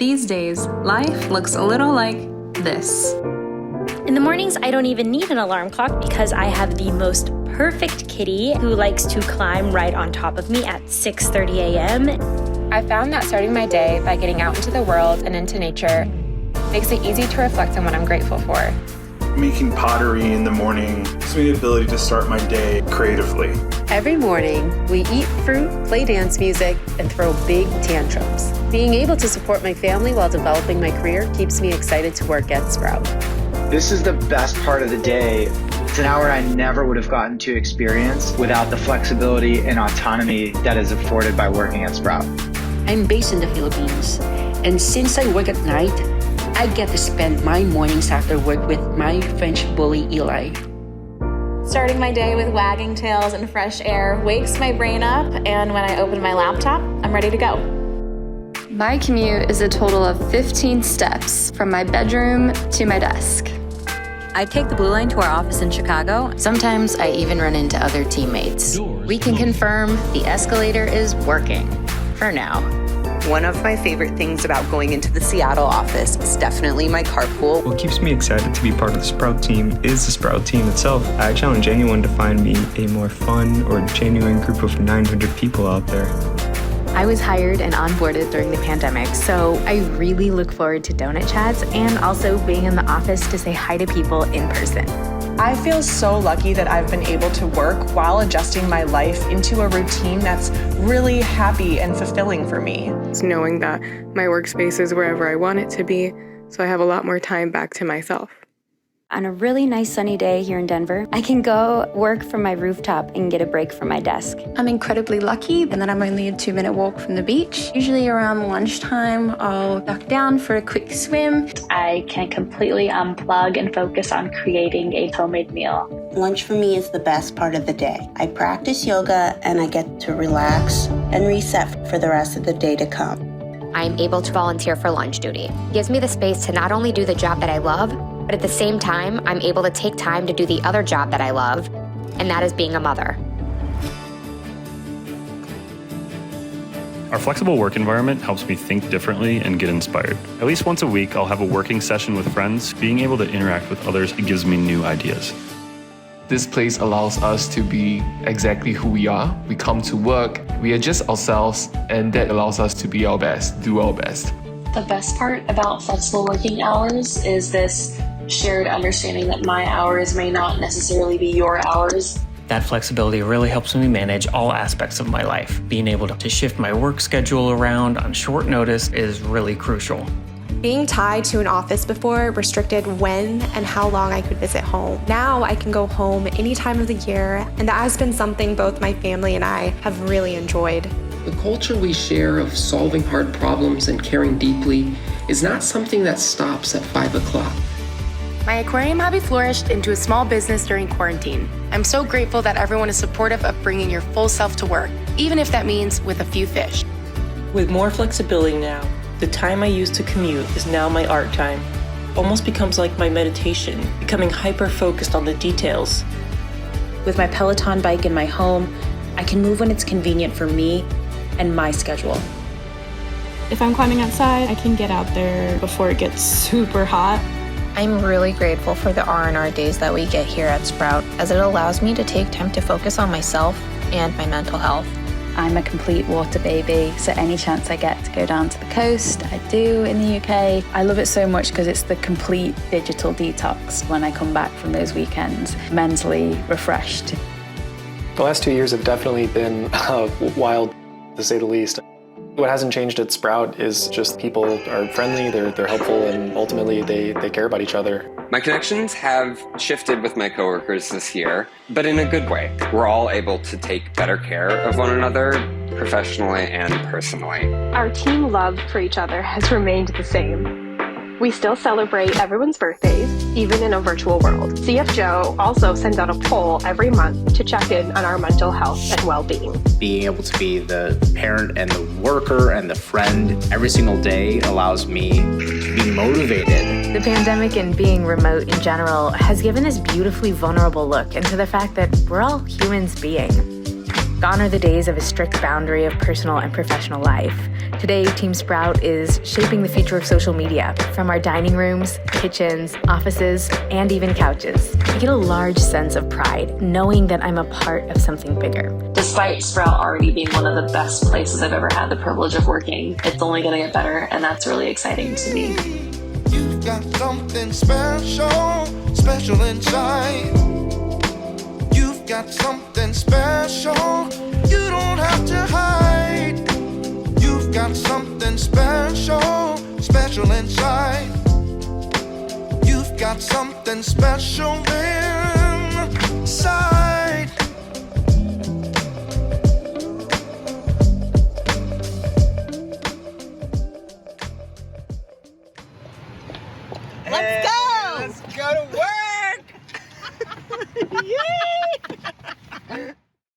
These days, life looks a little like this. In the mornings, I don't even need an alarm clock because I have the most perfect kitty who likes to climb right on top of me at 6:30 a.m. I found that starting my day by getting out into the world and into nature makes it easy to reflect on what I'm grateful for. Making pottery in the morning gives me the ability to start my day creatively. Every morning, we eat fruit, play dance music, and throw big tantrums. Being able to support my family while developing my career keeps me excited to work at Sprout. This is the best part of the day. It's an hour I never would have gotten to experience without the flexibility and autonomy that is afforded by working at Sprout. I'm based in the Philippines, and since I work at night, I get to spend my mornings after work with my French bully Eli. Starting my day with wagging tails and fresh air wakes my brain up, and when I open my laptop, I'm ready to go. My commute is a total of 15 steps from my bedroom to my desk. I take the Blue Line to our office in Chicago. Sometimes I even run into other teammates. We can confirm the escalator is working, for now. One of my favorite things about going into the Seattle office is definitely my carpool. What keeps me excited to be part of the Sprout team is the Sprout team itself. I challenge anyone to find me a more fun or genuine group of 900 people out there. I was hired and onboarded during the pandemic, so I really look forward to donut chats and also being in the office to say hi to people in person. I feel so lucky that I've been able to work while adjusting my life into a routine that's really happy and fulfilling for me. It's knowing that my workspace is wherever I want it to be, so I have a lot more time back to myself. On a really nice sunny day here in Denver, I can go work from my rooftop and get a break from my desk. I'm incredibly lucky in that I'm only a 2-minute walk from the beach. Usually around lunchtime, I'll duck down for a quick swim. I can completely unplug and focus on creating a homemade meal. Lunch for me is the best part of the day. I practice yoga and I get to relax and reset for the rest of the day to come. I'm able to volunteer for lunch duty. It gives me the space to not only do the job that I love, but at the same time, I'm able to take time to do the other job that I love, and that is being a mother. Our flexible work environment helps me think differently and get inspired. At least once a week, I'll have a working session with friends. Being able to interact with others, it gives me new ideas. This place allows us to be exactly who we are. We come to work, we adjust ourselves, and that allows us to be our best, do our best. The best part about flexible working hours is this shared understanding that my hours may not necessarily be your hours. That flexibility really helps me manage all aspects of my life. Being able to shift my work schedule around on short notice is really crucial. Being tied to an office before restricted when and how long I could visit home. Now I can go home any time of the year, and that has been something both my family and I have really enjoyed. The culture we share of solving hard problems and caring deeply is not something that stops at 5 o'clock. My aquarium hobby flourished into a small business during quarantine. I'm so grateful that everyone is supportive of bringing your full self to work, even if that means with a few fish. With more flexibility now, the time I used to commute is now my art time. Almost becomes like my meditation, becoming hyper-focused on the details. With my Peloton bike in my home, I can move when it's convenient for me and my schedule. If I'm climbing outside, I can get out there before it gets super hot. I'm really grateful for the R&R days that we get here at Sprout, as it allows me to take time to focus on myself and my mental health. I'm a complete water baby, so any chance I get to go down to the coast, I do in the UK. I love it so much because it's the complete digital detox when I come back from those weekends, mentally refreshed. The last 2 years have definitely been wild, to say the least. What hasn't changed at Sprout is just people are friendly, they're helpful, and ultimately they care about each other. My connections have shifted with my coworkers this year, but in a good way. We're all able to take better care of one another, professionally and personally. Our team love for each other has remained the same. We still celebrate everyone's birthdays, even in a virtual world. CF Joe also sends out a poll every month to check in on our mental health and well-being. Being able to be the parent and the worker and the friend every single day allows me to be motivated. The pandemic and being remote in general has given this beautifully vulnerable look into the fact that we're all humans being. Gone are the days of a strict boundary of personal and professional life. Today, Team Sprout is shaping the future of social media, from our dining rooms, kitchens, offices, and even couches. I get a large sense of pride knowing that I'm a part of something bigger. Despite Sprout already being one of the best places I've ever had the privilege of working, it's only going to get better, and that's really exciting to me. You've got something special, special inside. You've got something special, you don't have to hide. You've got something special, special inside. You've got something special inside.